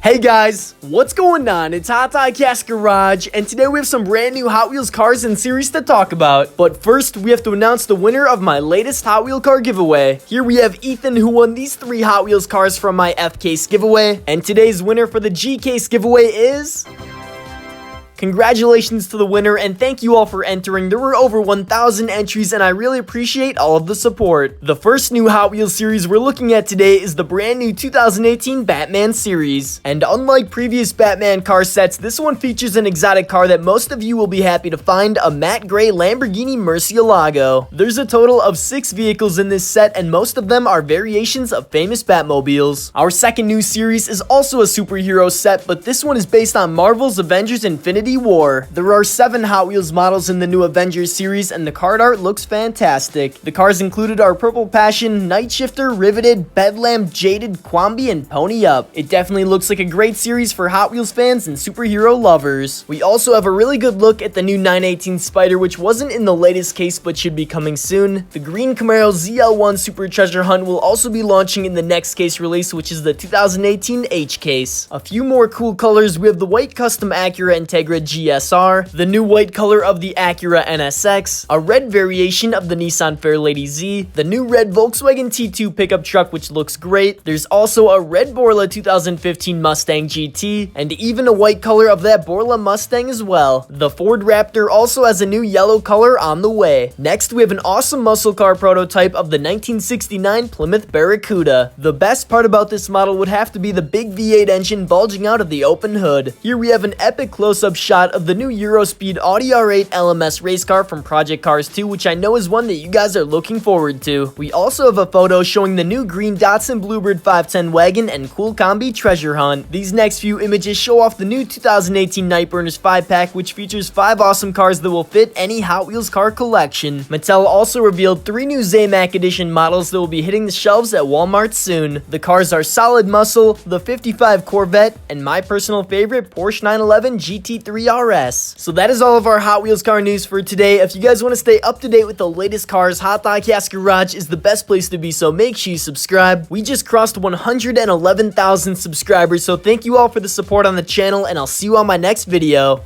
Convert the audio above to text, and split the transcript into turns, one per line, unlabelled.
Hey guys, what's going on? It's Hot Cast Garage, and today we have some brand new Hot Wheels cars and series to talk about. But first, we have to announce the winner of my latest Hot Wheel car giveaway. Here we have Ethan, who won these 3 Hot Wheels cars from my F case giveaway, and today's winner for the G case giveaway is... Congratulations to the winner, and thank you all for entering. There were over 1,000 entries, and I really appreciate all of the support. The first new Hot Wheels series we're looking at today is the brand new 2018 Batman series. And unlike previous Batman car sets, this one features an exotic car that most of you will be happy to find, a matte gray Lamborghini Murcielago. There's a total of 6 vehicles in this set, and most of them are variations of famous Batmobiles. Our second new series is also a superhero set, but this one is based on Marvel's Avengers Infinity War. There are 7 Hot Wheels models in the new Avengers series, and the card art looks fantastic. The cars included are Purple Passion, Night Shifter, Riveted, Bedlam, Jaded, Quambi, and Pony Up. It definitely looks like a great series for Hot Wheels fans and superhero lovers. We also have a really good look at the new 918 Spider, which wasn't in the latest case but should be coming soon. The green Camaro ZL1 Super Treasure Hunt will also be launching in the next case release, which is the 2018 H case. A few more cool colors: we have the white custom Acura Integra GSR, the new white color of the Acura NSX, a red variation of the Nissan Fairlady Z, the new red Volkswagen T2 pickup truck, which looks great. There's also a red Borla 2015 Mustang GT, and even a white color of that Borla Mustang as well. The Ford Raptor also has a new yellow color on the way. Next, we have an awesome muscle car prototype of the 1969 Plymouth Barracuda. The best part about this model would have to be the big V8 engine bulging out of the open hood. Here we have an epic close-up shot of the new Eurospeed Audi R8 LMS race car from Project Cars 2, which I know is one that you guys are looking forward to. We also have a photo showing the new green Datsun Bluebird 510 wagon and cool combi treasure hunt. These next few images show off the new 2018 Nightburners 5-pack, which features 5 awesome cars that will fit any Hot Wheels car collection. Mattel also revealed 3 new Zamac edition models that will be hitting the shelves at Walmart soon. The cars are Solid Muscle, the 55 Corvette, and my personal favorite, Porsche 911 GT3 RS. So that is all of our Hot Wheels car news for today. If you guys want to stay up to date with the latest cars, Hot Cast Garage is the best place to be, so make sure you subscribe. We just crossed 111,000 subscribers, so thank you all for the support on the channel, and I'll see you on my next video.